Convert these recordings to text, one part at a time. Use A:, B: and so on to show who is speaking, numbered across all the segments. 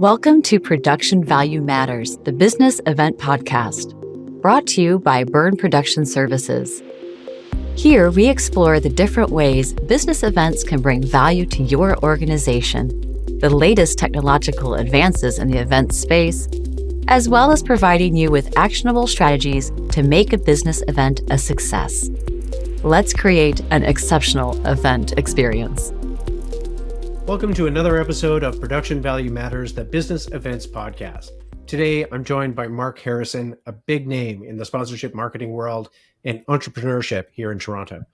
A: Welcome to Production Value Matters, the business event podcast, brought to you by Byrne Production Services. Here, we explore the different ways business events can bring value to your organization, the latest technological advances in the event space, as well as providing you with actionable strategies to make a business event a success. Let's create an exceptional event experience.
B: Welcome to another episode of Production Value Matters, the business events podcast. Today, I'm joined by Mark Harrison, a big name in the sponsorship marketing world and entrepreneurship here in Toronto.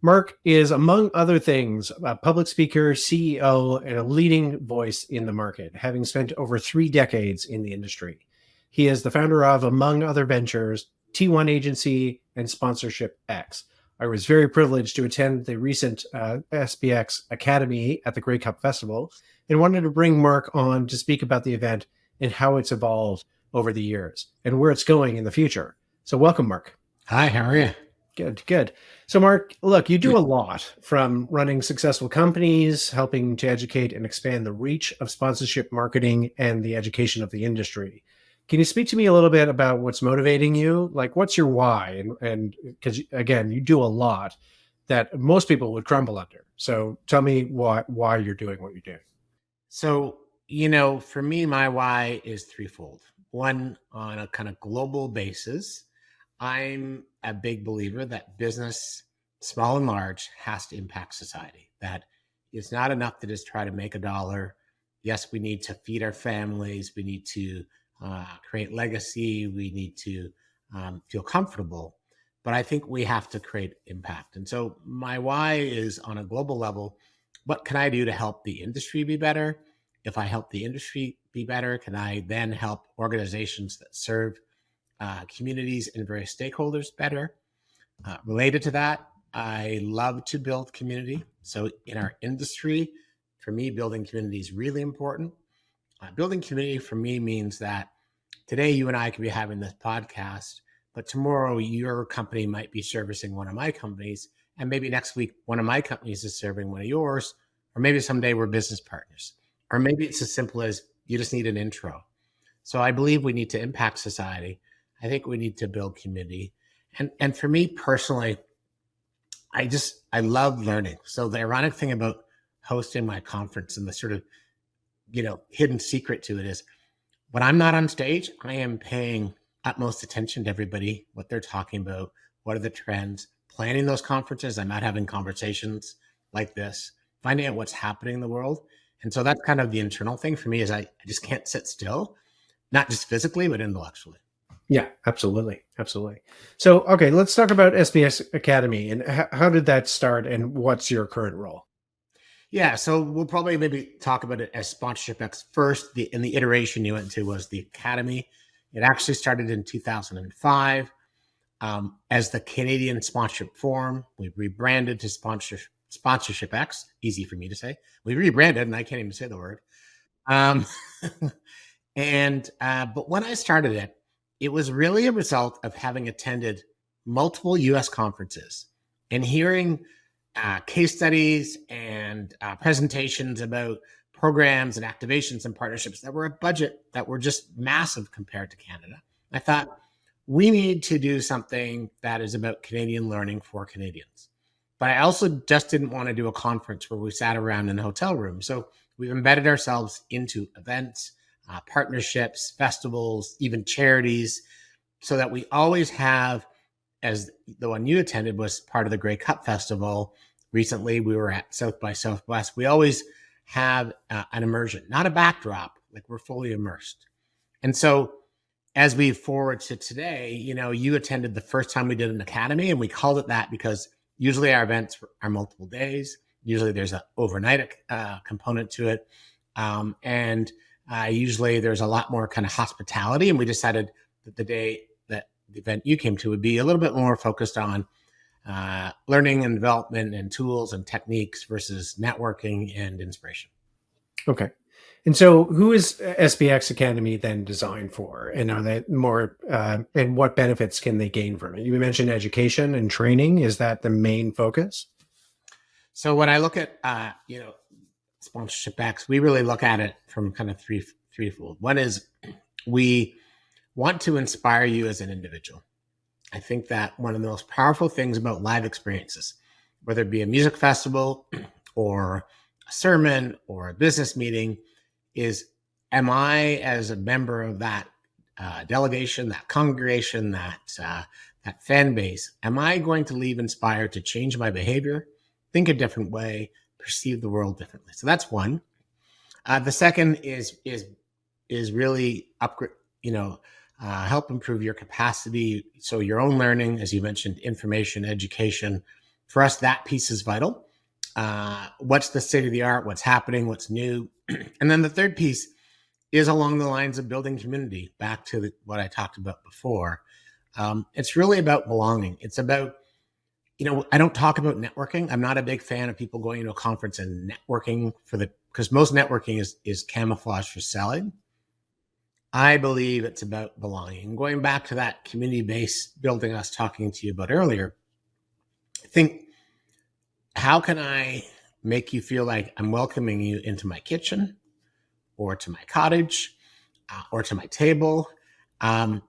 B: Mark is, among other things, a public speaker, CEO, and a leading voice in the market, having spent over 3 decades in the industry. He is the founder of, among other ventures, T1 Agency and Sponsorship X. I was very privileged to attend the recent SBX Academy at the Grey Cup Festival and wanted to bring Mark on to speak about the event and how it's evolved over the years and where it's going in the future. So welcome, Mark.
C: Hi, how are you?
B: Good. So Mark, look, you do a lot, from running successful companies, helping to educate and expand the reach of sponsorship marketing and the education of the industry. Can you speak to me a little bit about what's motivating you? Like, what's your why? And because, again, you do a lot that most people would crumble under. So tell me why you're doing what you're doing.
C: So, for me, my why is threefold. One, on a kind of global basis, I'm a big believer that business, small and large, has to impact society. That it's not enough to just try to make a dollar. Yes, we need to feed our families. We need to create legacy. We need to feel comfortable, but I think we have to create impact. And so my why is, on a global level, what can I do to help the industry be better? If I help the industry be better, can I then help organizations that serve communities and various stakeholders better? Related to that, I love to build community. So in our industry, for me, building community is really important. Building community for me means that today you and I could be having this podcast, but tomorrow your company might be servicing one of my companies, and maybe next week one of my companies is serving one of yours, or maybe someday we're business partners, or maybe it's as simple as you just need an intro. So I believe we need to impact society. I think we need to build community. And for me personally, I love learning. So the ironic thing about hosting my conference, and the sort of hidden secret to it, is when I'm not on stage, I am paying utmost attention to everybody, what they're talking about, what are the trends, planning those conferences. I'm out having conversations like this, finding out what's happening in the world. And so that's kind of the internal thing for me, is I just can't sit still, not just physically, but intellectually.
B: Yeah, absolutely. So, okay, let's talk about SBX Academy and how did that start and what's your current role?
C: Yeah, so we'll probably maybe talk about it as Sponsorship X first. The iteration you went to was the Academy. It actually started in 2005 as the Canadian Sponsorship Forum. We rebranded to Sponsorship X. Easy for me to say. We rebranded, and I can't even say the word. But when I started it, it was really a result of having attended multiple U.S. conferences and hearing case studies and presentations about programs and activations and partnerships that were a budget that were just massive compared to Canada. I thought we need to do something that is about Canadian learning for Canadians. But I also just didn't want to do a conference where we sat around in a hotel room. So we've embedded ourselves into events, partnerships, festivals, even charities, so that we always have, as the one you attended was part of the Grey Cup Festival. Recently, we were at South by Southwest. We always have an immersion, not a backdrop, like we're fully immersed. And so as we forward to today, you attended the first time we did an academy, and we called it that because usually our events are multiple days. Usually there's an overnight component to it. And usually there's a lot more kind of hospitality. And we decided that the day that the event you came to would be a little bit more focused on learning and development and tools and techniques versus networking and inspiration.
B: Okay. And so who is SBX Academy then designed for? And are they more, and what benefits can they gain from it? You mentioned education and training. Is that the main focus?
C: So when I look at, Sponsorship X, we really look at it from kind of threefold. One is we want to inspire you as an individual. I think that one of the most powerful things about live experiences, whether it be a music festival or a sermon or a business meeting, is am I, as a member of that delegation, that congregation, that fan base, am I going to leave inspired to change my behavior, think a different way, perceive the world differently? So that's one. The second is really upgrade, help improve your capacity. So your own learning, as you mentioned, information, education. For us, that piece is vital. What's the state of the art? What's happening? What's new? And then the third piece is along the lines of building community. Back to what I talked about before. It's really about belonging. It's about, I don't talk about networking. I'm not a big fan of people going to a conference and networking because most networking is camouflage for selling. I believe it's about belonging. Going back to that community-based building I was talking to you about earlier, I think, how can I make you feel like I'm welcoming you into my kitchen or to my cottage or to my table, and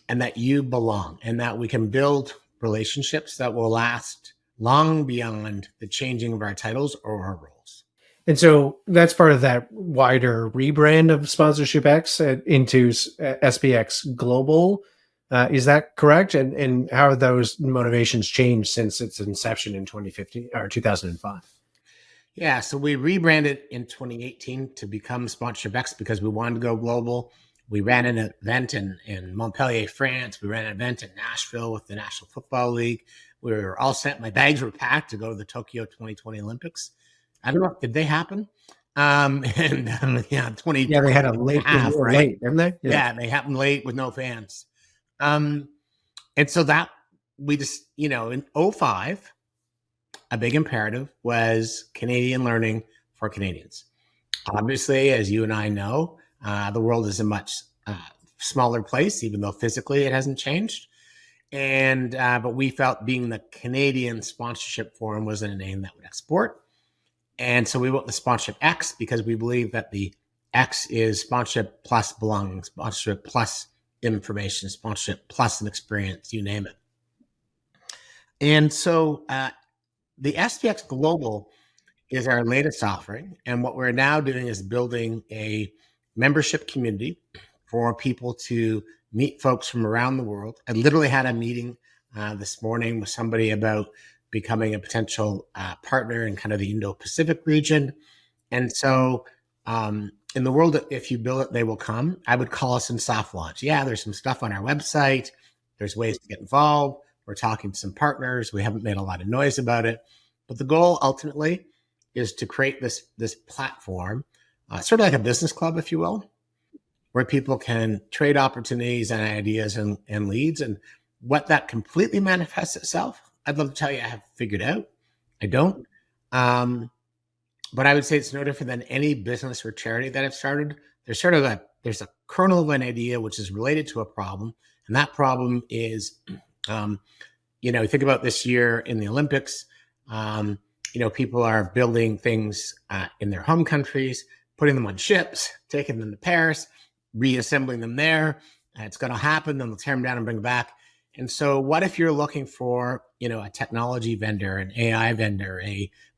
C: that you belong and that we can build relationships that will last long beyond the changing of our titles or our roles.
B: And so that's part of that wider rebrand of Sponsorship X into SBX Global. Is that correct? And how have those motivations changed since its inception in 2015 or 2005?
C: Yeah, so we rebranded in 2018 to become Sponsorship X because we wanted to go global. We ran an event in Montpellier, France. We ran an event in Nashville with the National Football League. We were all set. My bags were packed to go to the Tokyo 2020 Olympics. I don't know. Did they happen? 20.
B: Yeah, they had a late,
C: right?
B: Late, didn't they?
C: Yeah, they happened late with no fans. And so that we just, in 2005, a big imperative was Canadian learning for Canadians. Obviously, as you and I know, the world is a much smaller place, even though physically it hasn't changed. And but we felt being the Canadian Sponsorship Forum wasn't a name that would export. And so we went with Sponsorship X because we believe that the X is sponsorship plus belonging, sponsorship plus information, sponsorship plus an experience, you name it. And so the SBX Global is our latest offering. And what we're now doing is building a membership community for people to meet folks from around the world. I literally had a meeting this morning with somebody about becoming a potential partner in kind of the Indo-Pacific region. And so in the world, if you build it, they will come. I would call us in soft launch. Yeah, there's some stuff on our website. There's ways to get involved. We're talking to some partners. We haven't made a lot of noise about it. But the goal ultimately is to create this platform, sort of like a business club, if you will, where people can trade opportunities and ideas and leads. And what that completely manifests itself, I'd love to tell you I have figured out. I don't. But I would say it's no different than any business or charity that I've started. There's a kernel of an idea which is related to a problem. And that problem is, think about this year in the Olympics, people are building things in their home countries, putting them on ships, taking them to Paris, reassembling them there. It's going to happen. Then they'll tear them down and bring them back. And so what if you're looking for, a technology vendor, an AI vendor,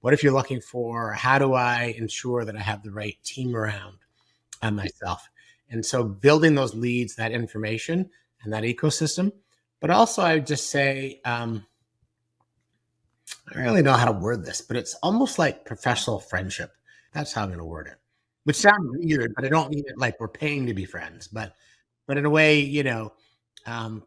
C: what if you're looking for, how do I ensure that I have the right team around myself? And so building those leads, that information and that ecosystem. But also I would just say, I don't really know how to word this, but it's almost like professional friendship. That's how I'm going to word it, which sounds weird, but I don't mean it like we're paying to be friends, but in a way,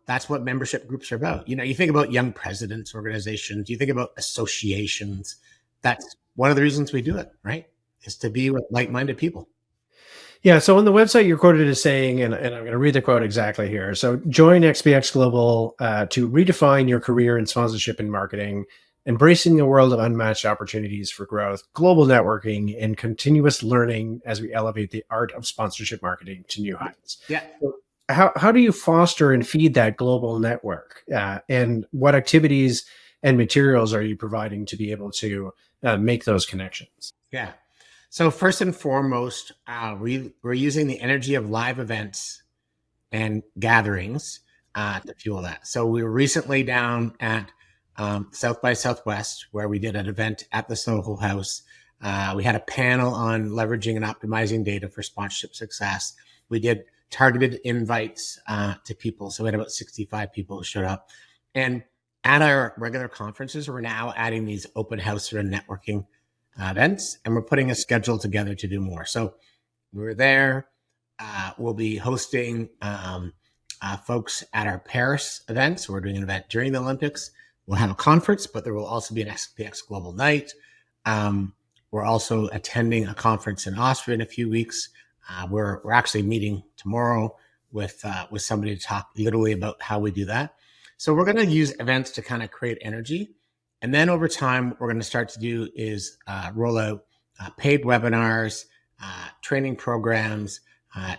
C: that's what membership groups are about. You think about young presidents organizations, you think about associations. That's one of the reasons we do it, right? Is to be with like-minded people.
B: Yeah. So on the website, you're quoted as saying, and I'm going to read the quote exactly here. So join XBX Global to redefine your career in sponsorship and marketing, embracing a world of unmatched opportunities for growth, global networking, and continuous learning as we elevate the art of sponsorship marketing to new heights.
C: Yeah.
B: So how do you foster and feed that global network? And what activities and materials are you providing to be able to make those connections?
C: Yeah. So first and foremost, we're using the energy of live events and gatherings to fuel that. So we were recently down at South by Southwest, where we did an event at the Soho House. We had a panel on leveraging and optimizing data for sponsorship success. We did targeted invites to people. So we had about 65 people who showed up. And at our regular conferences, we're now adding these open house sort of networking events, and we're putting a schedule together to do more. So we're there. We'll be hosting folks at our Paris events. We're doing an event during the Olympics. We'll have a conference, but there will also be an SBX Global Night. We're also attending a conference in Austria in a few weeks. We're actually meeting tomorrow with somebody to talk literally about how we do that. So we're going to use events to kind of create energy. And then over time, what we're going to start to do is roll out paid webinars, training programs,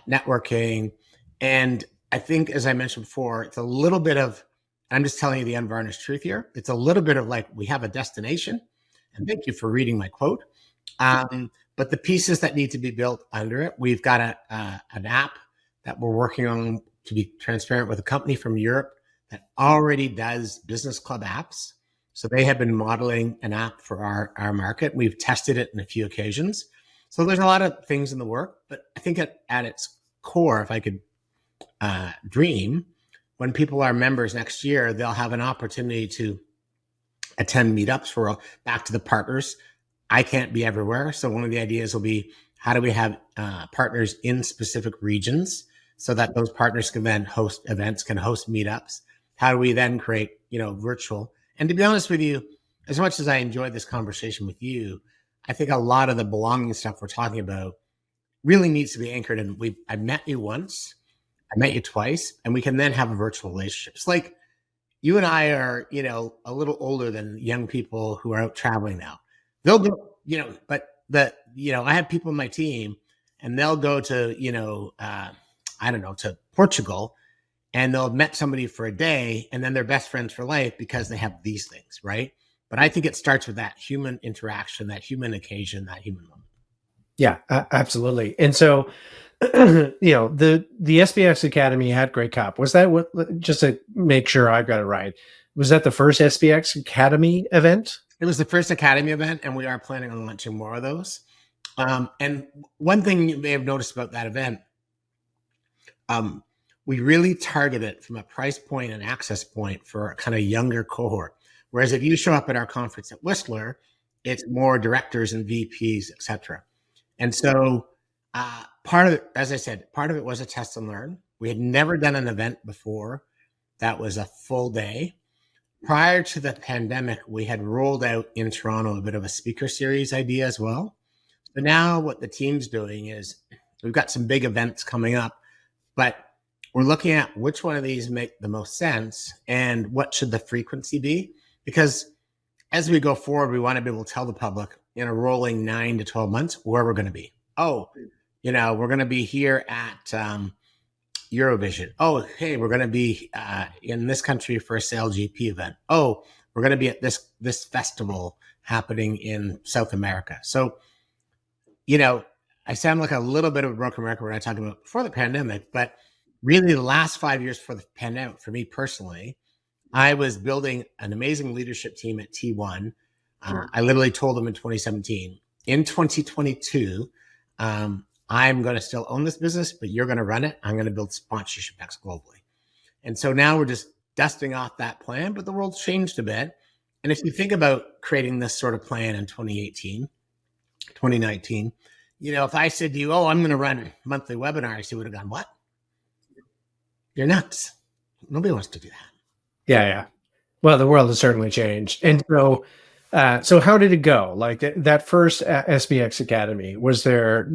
C: networking. And I think, as I mentioned before, it's a little bit of, I'm just telling you the unvarnished truth here. It's a little bit of like, we have a destination. And thank you for reading my quote. But the pieces that need to be built under it, we've got an app that we're working on, to be transparent, with a company from Europe that already does business club apps. So they have been modeling an app for our market. We've tested it in a few occasions. So there's a lot of things in the work, but I think at its core, if I could dream, when people are members next year, they'll have an opportunity to attend meetups for back to the partners. I can't be everywhere. So one of the ideas will be, how do we have partners in specific regions so that those partners can then host events, can host meetups? How do we then create, virtual? And to be honest with you, as much as I enjoyed this conversation with you, I think a lot of the belonging stuff we're talking about really needs to be anchored in, I met you once, I met you twice, and we can then have a virtual relationship. It's like you and I are, a little older than young people who are out traveling now. They'll go, but I have people in my team, and they'll go to, to Portugal, and they'll have met somebody for a day, and then they're best friends for life because they have these things, right? But I think it starts with that human interaction, that human occasion, that human moment.
B: Yeah, absolutely. And so, the SBX Academy at Great Cup, was that what, just to make sure I've got it right, was that the first SBX Academy event?
C: It was the first Academy event, and we are planning on launching more of those. And one thing you may have noticed about that event, we really target it from a price point and access point for a kind of younger cohort. Whereas if you show up at our conference at Whistler, it's more directors and VPs, et cetera. And so part of it, as I said, part of it was a test and learn. We had never done an event before that was a full day. Prior to the pandemic, we had rolled out in Toronto a bit of a speaker series idea as well. So now what the team's doing is, we've got some big events coming up, but we're looking at which one of these make the most sense and what should the frequency be. Because as we go forward, we want to be able to tell the public in a rolling 9 to 12 months where we're going to be. Oh, we're going to be here at Eurovision. Oh, hey, we're going to be in this country for a SailGP event. Oh, we're going to be at this festival happening in South America. So, I sound like a little bit of a broken record when I talk about before the pandemic, but really the last 5 years for the pandemic, for me personally, I was building an amazing leadership team at T1. I literally told them in 2017, in 2022, I'm going to still own this business, but you're going to run it. I'm going to build Sponsorship X globally. And so now we're just dusting off that plan, but the world's changed a bit. And if you think about creating this sort of plan in 2018, 2019, if I said to you, oh, I'm going to run monthly webinars, you would have gone, what? You're nuts. Nobody wants to do that.
B: Yeah. Well, the world has certainly changed. And so how did it go? Like that first SBX Academy, was there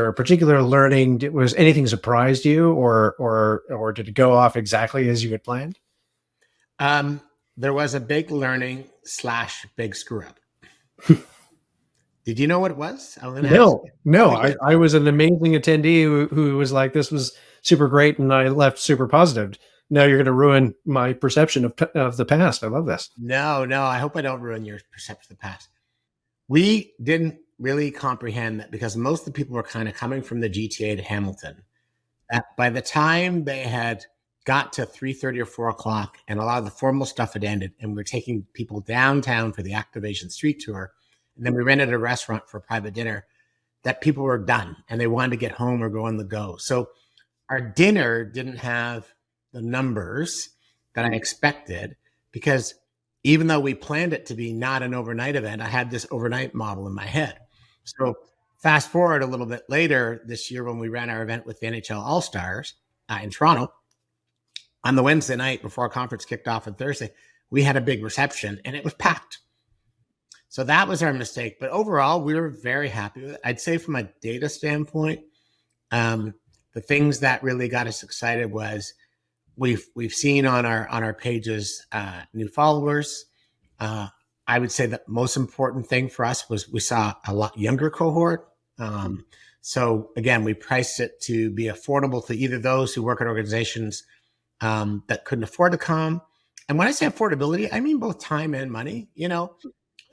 B: a particular learning? Was anything surprised you, or did it go off exactly as you had planned?
C: There was a big learning / big screw up. Did you know what it was?
B: No. I was an amazing attendee who was like, this was super great, and I left super positive. Now you're going to ruin my perception of the past. I love this.
C: No. I hope I don't ruin your perception of the past. We really comprehend that because most of the people were kind of coming from the GTA to Hamilton, that by the time they had got to 3:30 or 4 o'clock and a lot of the formal stuff had ended and we were taking people downtown for the Activation Street Tour, and then we rented a restaurant for a private dinner, that people were done and they wanted to get home or go on the go. So our dinner didn't have the numbers that I expected, because even though we planned it to be not an overnight event, I had this overnight model in my head. So fast forward a little bit later this year when we ran our event with the NHL All-Stars in Toronto, on the Wednesday night before our conference kicked off on Thursday, we had a big reception and it was packed. So that was our mistake. But overall, we were very happy with it. I'd say from a data standpoint, the things that really got us excited was we've seen on our pages new followers. I would say that most important thing for us was we saw a lot younger cohort. So again, we priced it to be affordable to either those who work at organizations that couldn't afford to come. And when I say affordability, I mean both time and money. You know,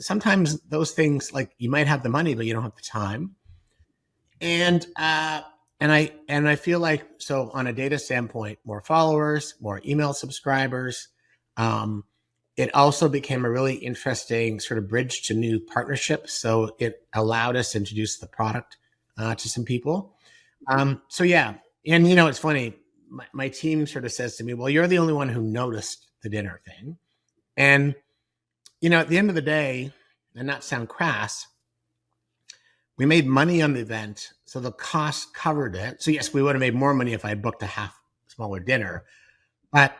C: sometimes those things, like you might have the money, but you don't have the time. And I feel like, so on a data standpoint, more followers, more email subscribers. It also became a really interesting sort of bridge to new partnerships. So it allowed us to introduce the product to some people. So yeah, and you know, it's funny. My team sort of says to me, well, you're the only one who noticed the dinner thing. And, you know, at the end of the day, and not sound crass, we made money on the event. So the cost covered it. So yes, we would have made more money if I had booked a half smaller dinner, but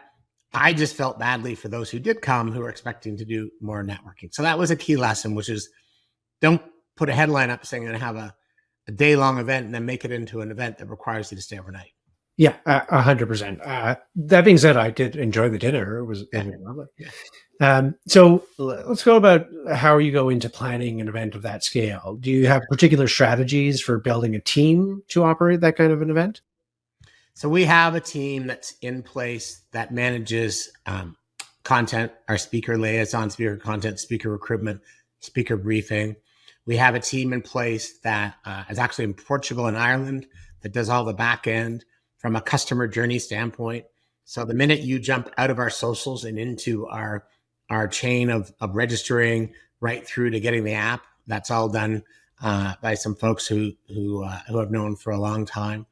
C: I just felt badly for those who did come, who were expecting to do more networking. So that was a key lesson, which is don't put a headline up saying I'm going to have a day-long event and then make it into an event that requires you to stay overnight.
B: Yeah, 100%. That being said, I did enjoy the dinner. It was lovely.
C: Yeah.
B: So let's go about how you go into planning an event of that scale. Do you have particular strategies for building a team to operate that kind of an event?
C: So we have a team that's in place that manages content, our speaker liaison, speaker content, speaker recruitment, speaker briefing. We have a team in place that is actually in Portugal and Ireland that does all the back end from a customer journey standpoint. So the minute you jump out of our socials and into our chain of registering right through to getting the app, that's all done by some folks who have known for a long time.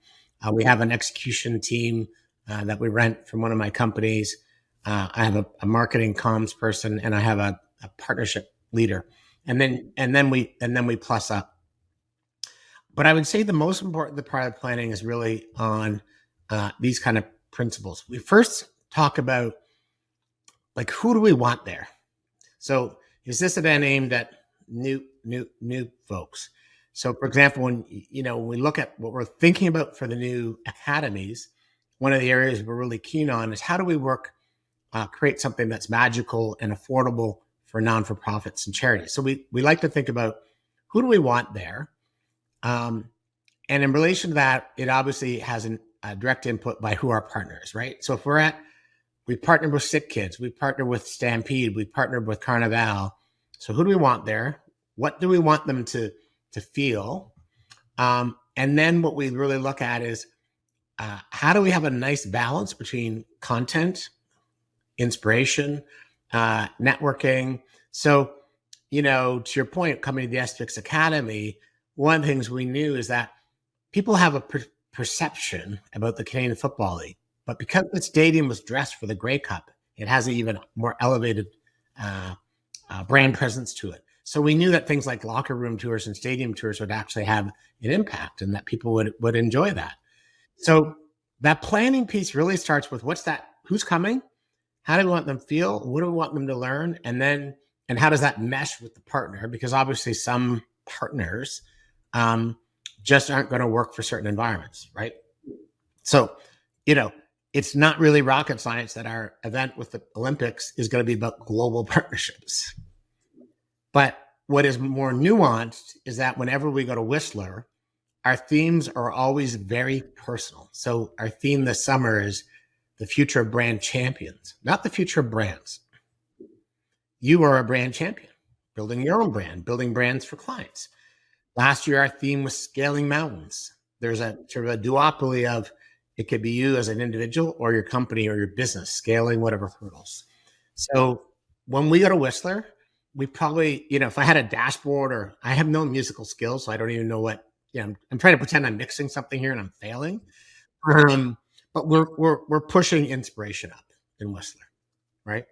C: We have an execution team that we rent from one of my companies. I have a marketing comms person, and I have a partnership leader, and then we plus up. But I would say the most important part of planning is really on these kind of principles. We first talk about, like, who do we want there? So is this event aimed at new folks? So for example, when we look at what we're thinking about for the new academies, one of the areas we're really keen on is how do we create something that's magical and affordable for non-for-profits and charities. So we like to think about who do we want there? And in relation to that, it obviously has a direct input by who our partner is, right? So if we partnered with Sick Kids, we partnered with Stampede, we partnered with Carnival. So who do we want there? What do we want them to feel? And then what we really look at is how do we have a nice balance between content, inspiration, networking. So, to your point, coming to the SBX Academy, one of the things we knew is that people have a perception about the Canadian Football League, but because the stadium was dressed for the Grey Cup, it has an even more elevated brand presence to it. So we knew that things like locker room tours and stadium tours would actually have an impact and that people would enjoy that. So that planning piece really starts with who's coming? How do we want them to feel? What do we want them to learn? And how does that mesh with the partner? Because obviously some partners just aren't going to work for certain environments, right? So, it's not really rocket science that our event with the Olympics is going to be about global partnerships. But what is more nuanced is that whenever we go to Whistler, our themes are always very personal. So our theme this summer is the future of brand champions, not the future of brands. You are a brand champion, building your own brand, building brands for clients. Last year, our theme was scaling mountains. There's a sort of a duopoly of it could be you as an individual or your company or your business scaling whatever hurdles. So when we go to Whistler, we probably, if I had a dashboard, or I have no musical skills, so I don't even know what, I'm trying to pretend I'm mixing something here and I'm failing. But we're pushing inspiration up in Whistler, right?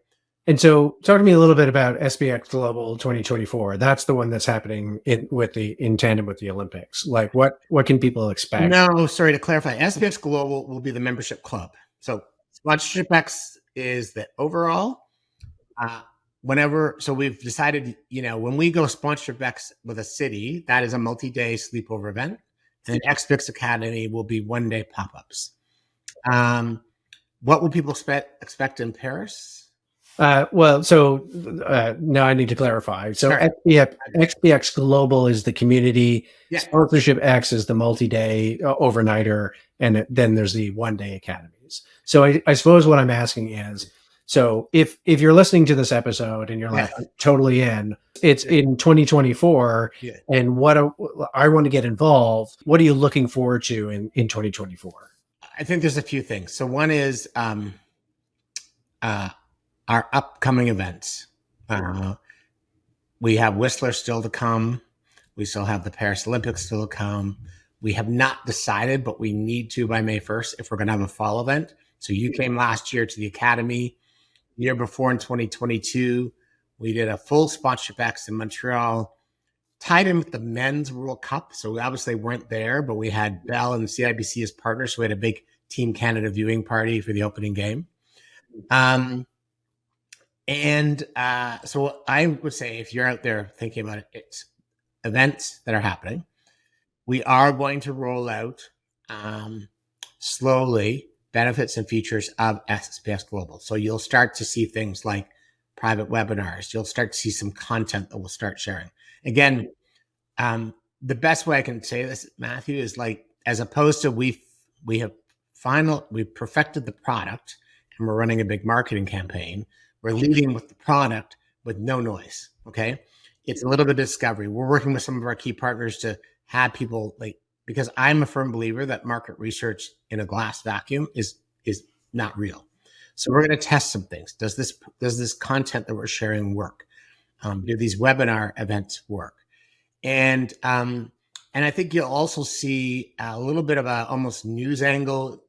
B: And so talk to me a little bit about SBX Global 2024. That's the one that's happening in tandem with the Olympics. Like what can people expect?
C: No, sorry, to clarify, SBX Global will be the membership club. So Sponsorship X is the overall. So we've decided, when we go Sponsorship X with a city, that is a multi-day sleepover event. And SBX Academy will be one-day pop-ups. What will people expect in Paris?
B: Now I need to clarify. So
C: Sure.
B: SBX Global is the community.
C: Yeah.
B: Sponsorship X is the multi-day overnighter. And then there's the one-day academies. So I suppose what I'm asking is, so if you're listening to this episode and you're like, I'm totally in, it's in 2024, and I want to get involved, what are you looking forward to in 2024?
C: I think there's a few things. So one is our upcoming events. We have Whistler still to come. We still have the Paris Olympics still to come. We have not decided, but we need to by May 1st if we're going to have a fall event. So you came last year to the Academy. The year before in 2022, we did a full Sponsorship X in Montreal, tied in with the Men's World Cup. So we obviously weren't there, but we had Bell and CIBC as partners. So we had a big Team Canada viewing party for the opening game. So I would say if you're out there thinking about it, it's events that are happening. We are going to roll out slowly benefits and features of SBX Global. So you'll start to see things like private webinars. You'll start to see some content that we'll start sharing. Again, the best way I can say this, Matthew, is like, as opposed to we've perfected the product and we're running a big marketing campaign. We're leading with the product with no noise. Okay. It's a little bit of discovery. We're working with some of our key partners to have people because I'm a firm believer that market research in a glass vacuum is not real. So we're going to test some things. Does this content that we're sharing work? Do these webinar events work? And I think you'll also see a little bit of a almost news angle,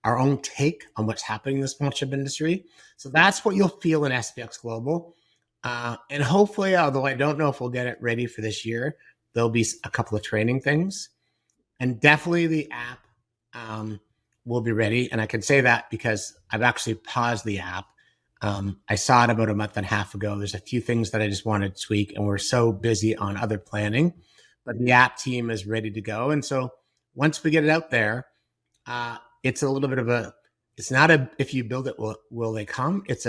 C: our own take on what's happening in the sponsorship industry. So that's what you'll feel in SBX Global. And hopefully, although I don't know if we'll get it ready for this year, there'll be a couple of training things. And definitely the app will be ready. And I can say that because I've actually paused the app. I saw it about a month and a half ago. There's a few things that I just wanted to tweak, and we're so busy on other planning. But the app team is ready to go. And so once we get it out there, it's a little bit of it's not if you build it, will they come? It's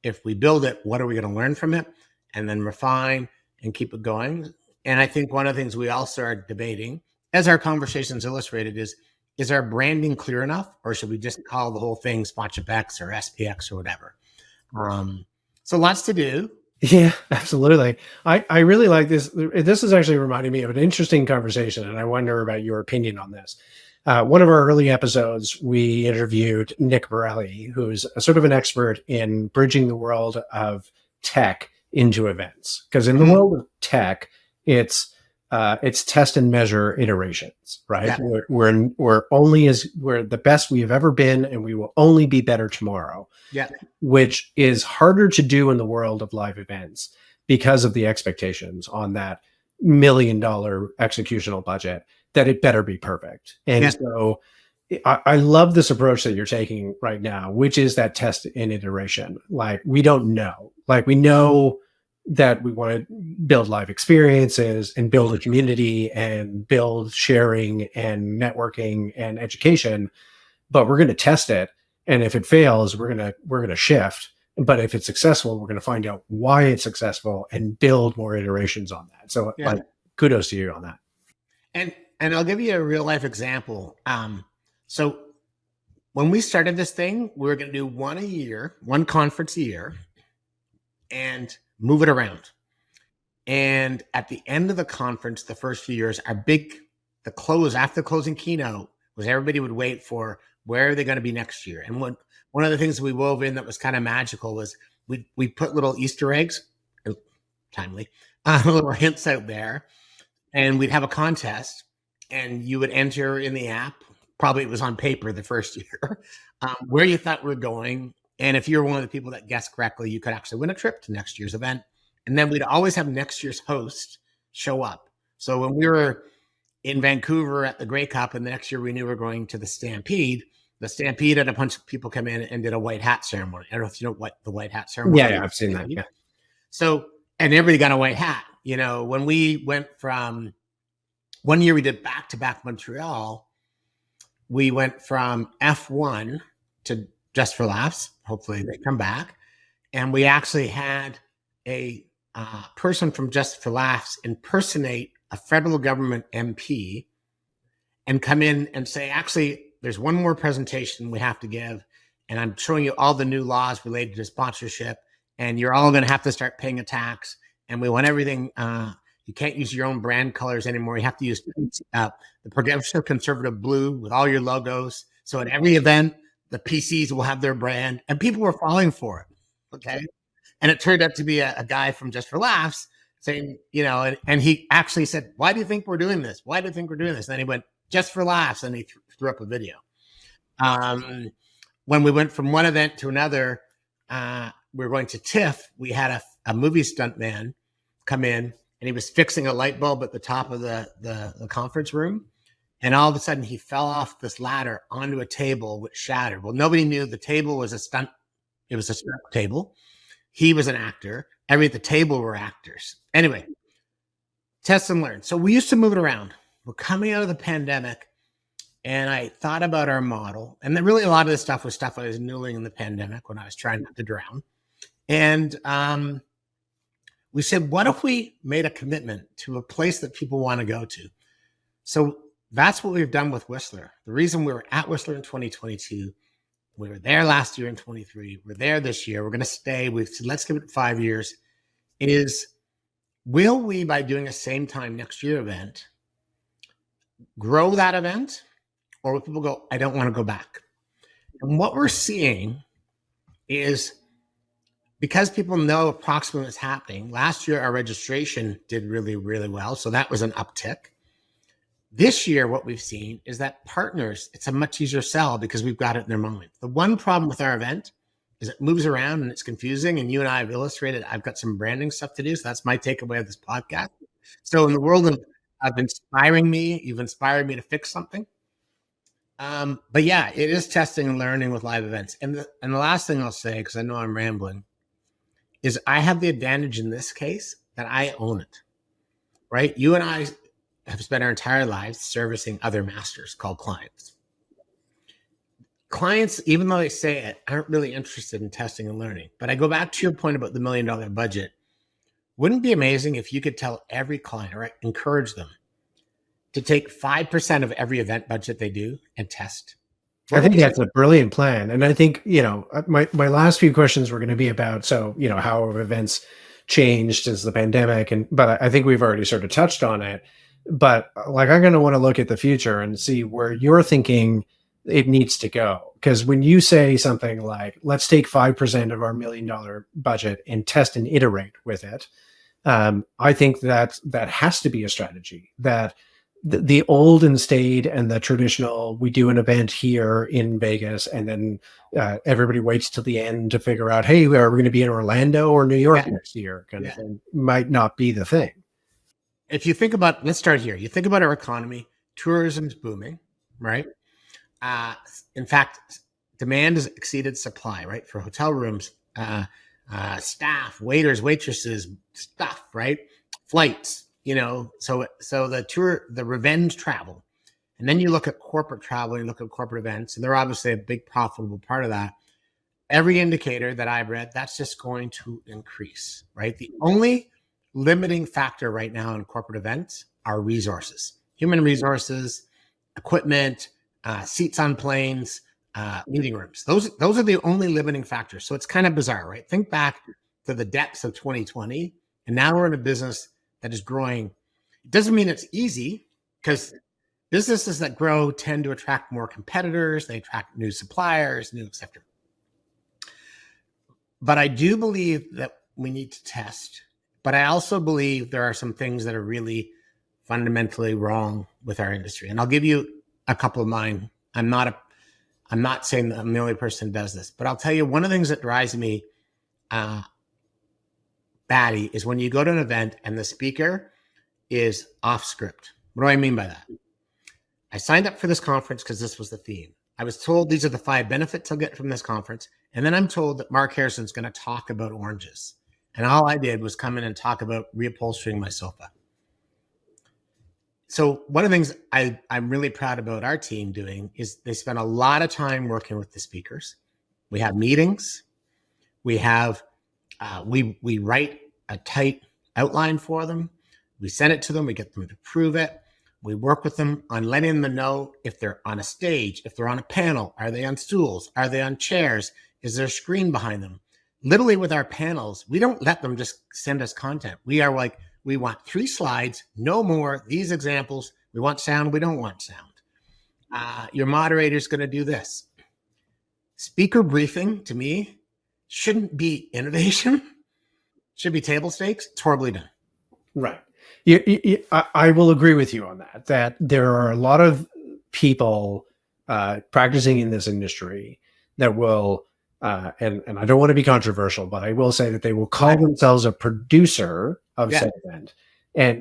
C: if we build it, what are we going to learn from it? And then refine and keep it going. And I think one of the things we also are debating, as our conversations illustrated, is our branding clear enough, or should we just call the whole thing Sponsorship X or SPX or whatever? So lots to do.
B: Yeah, absolutely. I really like this. This is actually reminding me of an interesting conversation, and I wonder about your opinion on this. One of our early episodes, we interviewed Nick Borelli, who's a sort of an expert in bridging the world of tech into events. Because in the world of tech, it's test and measure iterations, right? Yeah. We're the best we've ever been, and we will only be better tomorrow.
C: Yeah,
B: which is harder to do in the world of live events because of the expectations on that $1 million executional budget that it better be perfect. And so I love this approach that you're taking right now, which is that test and iteration. Like, we don't know. Like, we know that we want to build live experiences and build a community and build sharing and networking and education, but we're going to test it. And if it fails, we're going to shift. But if it's successful, we're going to find out why it's successful and build more iterations on that. So kudos to you on that.
C: And I'll give you a real life example. So when we started this thing, we were going to do one conference a year and move it around. And at the end of the conference, the first few years, the close after the closing keynote was everybody would wait for where are they going to be next year. And one of the things we wove in that was kind of magical was we put little Easter eggs, timely, little hints out there, and we'd have a contest, and you would enter in the app. Probably it was on paper the first year, where you thought we were going. And if you're one of the people that guessed correctly, you could actually win a trip to next year's event. And then we'd always have next year's host show up. So when we were in Vancouver at the Grey Cup, and the next year we knew we were going to the Stampede had a bunch of people come in and did a white hat ceremony. I don't know if you know what the white hat ceremony is.
B: Yeah, I've seen that. Yeah.
C: So, and everybody got a white hat. When we went from one year, we did back-to-back Montreal. We went from F1 to Just for Laughs. Hopefully they come back. And we actually had a person from Just for Laughs impersonate a federal government MP and come in and say, actually, there's one more presentation we have to give, and I'm showing you all the new laws related to sponsorship, and you're all going to have to start paying a tax, and we want everything. You can't use your own brand colors anymore. You have to use the Progressive Conservative blue with all your logos. So at every event, the PCs will have their brand, and people were falling for it. Okay. And it turned out to be a guy from Just for Laughs saying, and he actually said, why do you think we're doing this? Why do you think we're doing this? And then he went, Just for Laughs. And he threw up a video. When we went from one event to another, we were going to TIFF. We had a movie stunt man come in, and he was fixing a light bulb at the top of the conference room. And all of a sudden he fell off this ladder onto a table which shattered. Well, nobody knew the table was a stunt. It was a stunt table. He was an actor. Everybody at the table were actors. Anyway, test and learn. So we used to move it around. We're coming out of the pandemic, and I thought about our model. And then really a lot of this stuff was stuff I was noodling in the pandemic when I was trying not to drown. And we said, what if we made a commitment to a place that people want to go to? So that's what we've done with Whistler. The reason we were at Whistler in 2022, we were there last year in 23, we're there this year, we're going to stay. We've said, let's give it 5 years. Will we, by doing a same time next year event, grow that event? Or will people go, I don't want to go back? And what we're seeing is, because people know approximately what's happening, last year our registration did really, really well. So that was an uptick. This year, what we've seen is that partners, it's a much easier sell because we've got it in their mind. The one problem with our event is it moves around and it's confusing. And you and I have illustrated, I've got some branding stuff to do. So that's my takeaway of this podcast. So in the world of inspiring me, you've inspired me to fix something. But yeah, it is testing and learning with live events. And the last thing I'll say, because I know I'm rambling, is I have the advantage in this case that I own it, right? You and I have spent our entire lives servicing other masters called clients. Clients, even though they say it, aren't really interested in testing and learning. But I go back to your point about the $1 million budget. Wouldn't it be amazing if you could tell every client, or encourage them to take 5% of every event budget they do and test?
B: I think that's a brilliant plan. And I think, my last few questions were going to be about, how have events changed since the pandemic? But I think we've already sort of touched on it. But I'm going to want to look at the future and see where you're thinking it needs to go. Because when you say something like, let's take 5% of our $1 million budget and test and iterate with it, I think that has to be a strategy. That the old and stayed and the traditional, we do an event here in Vegas and then everybody waits till the end to figure out, hey, are we going to be in Orlando or New York next year kind of thing, might not be the thing.
C: If you think about, let's start here. You think about our economy, tourism's booming, right? In fact, demand has exceeded supply, right? For hotel rooms, staff, waiters, waitresses, stuff, right? Flights, so the revenge travel. And then you look at corporate travel, you look at corporate events, and they're obviously a big profitable part of that. Every indicator that I've read, that's just going to increase, right? The only limiting factor right now in corporate events are resources, human resources, equipment, seats on planes, meeting rooms. Those are the only limiting factors. So it's kind of bizarre, right? Think back to the depths of 2020, and now we're in a business that is growing. It doesn't mean it's easy, because businesses that grow tend to attract more competitors. They attract new suppliers, new et cetera. But I do believe that we need to test. But I also believe there are some things that are really fundamentally wrong with our industry. And I'll give you a couple of mine. I'm not saying that I'm the only person who does this, but I'll tell you one of the things that drives me batty is when you go to an event and the speaker is off script. What do I mean by that? I signed up for this conference because this was the theme. I was told these are the 5 benefits I'll get from this conference. And then I'm told that Mark Harrison's going to talk about oranges. And all I did was come in and talk about reupholstering my sofa. So one of the things I'm really proud about our team doing is they spend a lot of time working with the speakers. We have meetings. We have, we write a tight outline for them. We send it to them. We get them to prove it. We work with them on letting them know if they're on a stage, if they're on a panel, are they on stools? Are they on chairs? Is there a screen behind them? Literally with our panels, we don't let them just send us content. We are like, we want 3 slides, no more, these examples. We want sound, we don't want sound. Your moderator's going to do this. Speaker briefing, to me, shouldn't be innovation. Should be table stakes. It's horribly done.
B: Right. I will agree with you on that there are a lot of people practicing in this industry that will, and I don't want to be controversial, but I will say that they will call themselves a producer of said event.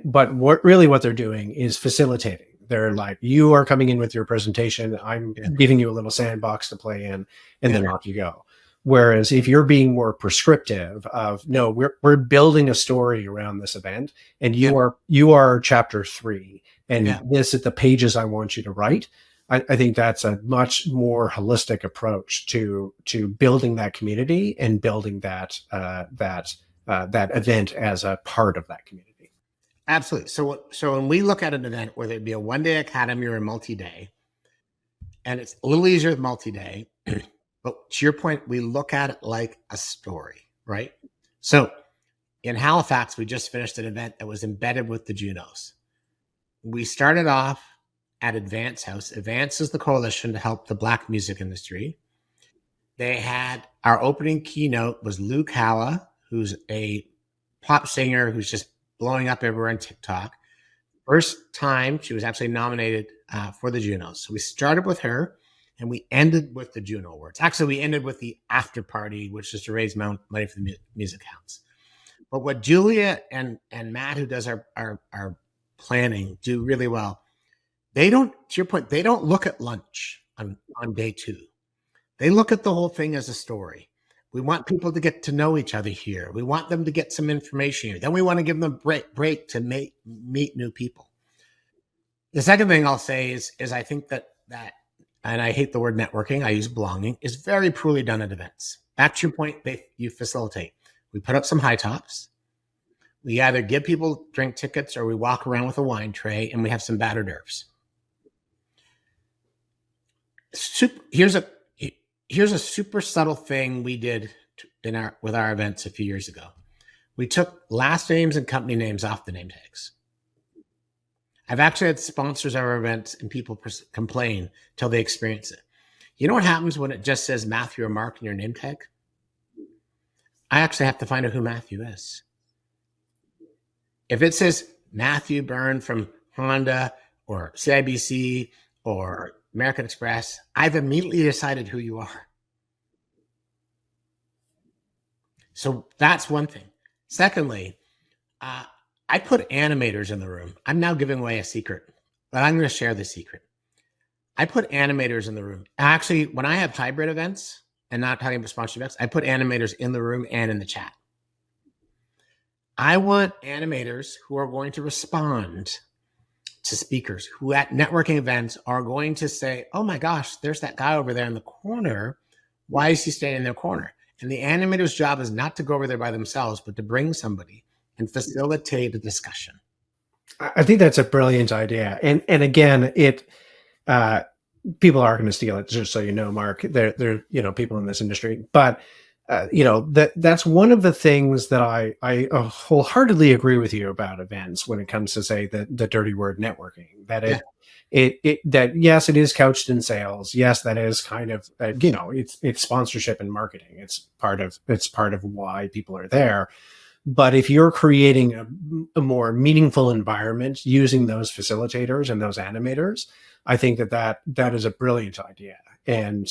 B: But what they're doing is facilitating. They're like, you are coming in with your presentation. I'm giving you a little sandbox to play in, and then off you go. Whereas if you're being more prescriptive of, no, we're building a story around this event, and you are chapter 3, and this is the pages I want you to write. I think that's a much more holistic approach to building that community and building that event as a part of that community.
C: Absolutely. So when we look at an event, whether it be a one-day academy or a multi-day, and it's a little easier with multi-day, but to your point, we look at it like a story, right? So in Halifax, we just finished an event that was embedded with the Junos. We started off at Advance House. Advance is the coalition to help the Black music industry. They had, our opening keynote was Luke Halla, who's a pop singer who's just blowing up everywhere on TikTok. First time she was actually nominated for the Junos. So we started with her. And we ended with the Juno Awards. Actually, we ended with the after party, which is to raise money for the music house. But what Julia and Matt, who does our planning, do really well, they don't, to your point, they don't look at lunch on day 2. They look at the whole thing as a story. We want people to get to know each other here. We want them to get some information here. Then we want to give them a break to meet new people. The second thing I'll say is I think that and I hate the word networking, I use belonging, is very poorly done at events. Back to your point, you facilitate. We put up some high tops. We either give people drink tickets or we walk around with a wine tray and we have some battered herbs. Here's a super subtle thing we did with our events a few years ago. We took last names and company names off the name tags. I've actually had sponsors of our events and people complain till they experience it. You know what happens when it just says Matthew or Mark in your name tag? I actually have to find out who Matthew is. If it says Matthew Byrne from Honda or CIBC or American Express, I've immediately decided who you are. So that's one thing. Secondly, I put animators in the room. I'm now giving away a secret, but I'm going to share the secret. I put animators in the room. Actually, when I have hybrid events and not talking about sponsorship events, I put animators in the room and in the chat. I want animators who are going to respond to speakers who at networking events are going to say, oh my gosh, there's that guy over there in the corner. Why is he standing in the corner? And the animator's job is not to go over there by themselves, but to bring somebody and facilitate a discussion.
B: I think that's a brilliant idea. And again, people are going to steal it, just so you know, Mark. They're people in this industry. But that's one of the things that I wholeheartedly agree with you about events when it comes to, say, the dirty word networking. That
C: Yeah.
B: that yes, it is couched in sales. Yes, that is kind of it's sponsorship and marketing. It's part of why people are there. But if you're creating a more meaningful environment using those facilitators and those animators, I think that is a brilliant idea and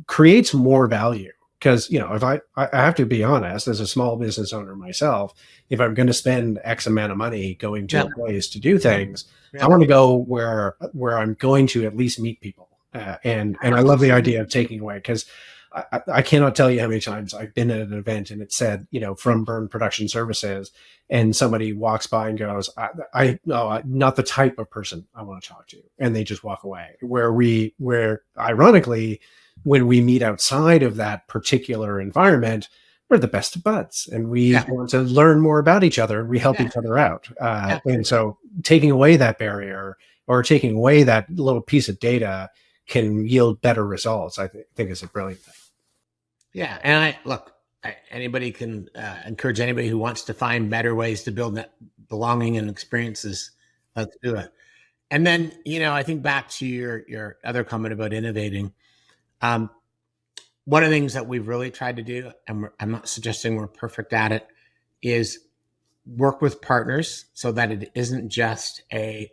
B: creates more value. Because if I have to be honest, as a small business owner myself, if I'm going to spend X amount of money going to a place to do things,
C: Yeah.
B: I want to go where I'm going to at least meet people. And I love the idea of taking away, because I cannot tell you how many times I've been at an event and it said, from Byrne Production Services, and somebody walks by and goes, I'm not the type of person I want to talk to. And they just walk away. Where ironically, when we meet outside of that particular environment, we're the best of buds, and we want to learn more about each other, and we help each other out. And so taking away that barrier, or taking away that little piece of data, can yield better results. I think is a brilliant thing.
C: Yeah. And anybody can encourage anybody who wants to find better ways to build that belonging and experiences. Let's do it. And then, I think back to your other comment about innovating. One of the things that we've really tried to do, and I'm not suggesting we're perfect at it, is work with partners so that it isn't just I'm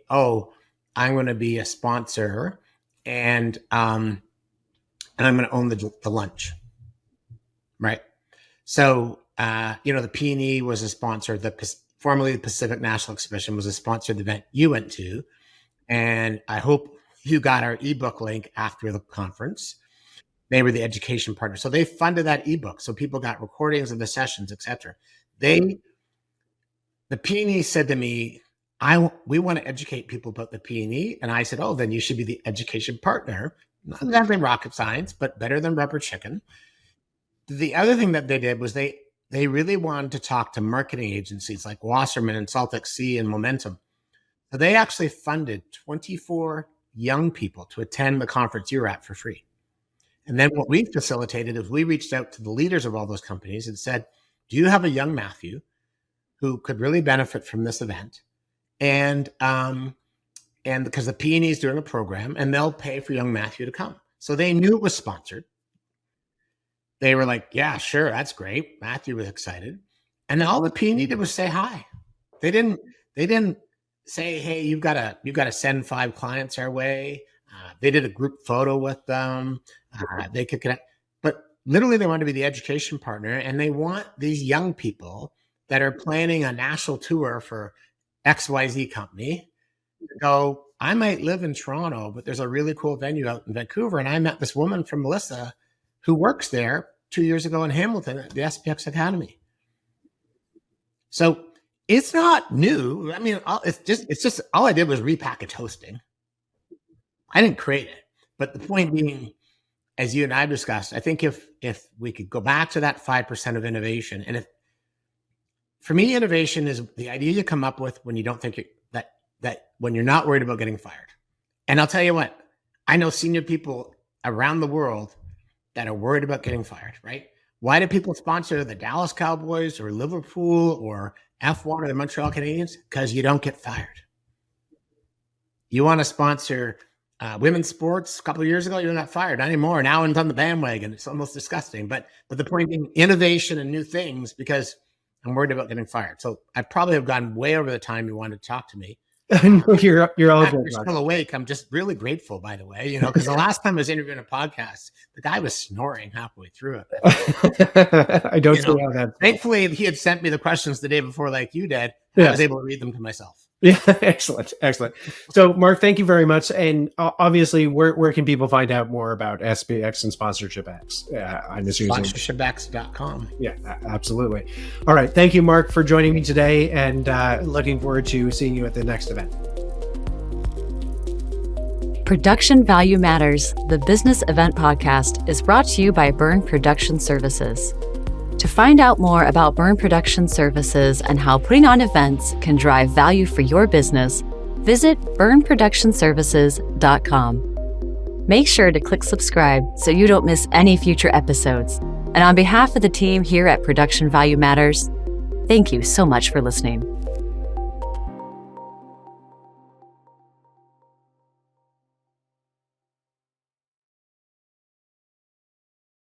C: going to be a sponsor and I'm going to own the lunch, right? So, the P&E was a sponsor. Formerly the Pacific National Exhibition was a sponsor of the event you went to, and I hope you got our ebook link after the conference. They were the education partner. So they funded that ebook. So people got recordings of the sessions, etc. The P&E said to me, we want to educate people about the P&E. And I said, then you should be the education partner. Not exactly rocket science, but better than rubber chicken. The other thing that they did was they really wanted to talk to marketing agencies like Wasserman and Saltex C and Momentum. So they actually funded 24 young people to attend the conference you were at for free. And then what we facilitated is we reached out to the leaders of all those companies and said, do you have a young Matthew who could really benefit from this event? And because the P&E is doing a program, and they'll pay for young Matthew to come. So they knew it was sponsored. They were like, yeah, sure, that's great. Matthew was excited. And then all the P&E did was say hi. They didn't say, hey, you've got to send 5 clients our way. They did a group photo with them. They could connect, but literally they want to be the education partner, and they want these young people that are planning a national tour for XYZ company to go, I might live in Toronto, but there's a really cool venue out in Vancouver. And I met this woman from Melissa who works there 2 years ago in Hamilton at the SBX Academy. So it's not new. I mean, it's just all I did was repackage hosting. I didn't create it. But the point being, as you and I discussed, I think if we could go back to that 5% of innovation, and for me, innovation is the idea you come up with when you don't think that when you're not worried about getting fired. And I'll tell you what, I know senior people around the world that are worried about getting fired, right? Why do people sponsor the Dallas Cowboys or Liverpool or F1 or the Montreal Canadiens? Because you don't get fired. You want to sponsor women's sports a couple of years ago, you're not fired. Not anymore. Now it's on the bandwagon. It's almost disgusting. But the point being, innovation and new things, because I'm worried about getting fired. So I probably have gone way over the time you wanted to talk to me.
B: No, you're all good.
C: You're still awake. I'm just really grateful, by the way, because the last time I was interviewing a podcast, the guy was snoring halfway through
B: it. I don't see how that.
C: Thankfully, he had sent me the questions the day before, like you did. Yes. I was able to read them to myself.
B: Yeah, excellent. So, Mark, thank you very much. And obviously, where can people find out more about SBX and Sponsorship X? I'm assuming
C: sponsorshipx.com.
B: Yeah, absolutely. All right. Thank you, Mark, for joining me today, and looking forward to seeing you at the next event.
A: Production Value Matters, the business event podcast, is brought to you by Byrne Production Services. To find out more about Byrne Production Services and how putting on events can drive value for your business, visit byrneproductionservices.com. Make sure to click subscribe so you don't miss any future episodes. And on behalf of the team here at Production Value Matters, thank you so much for listening.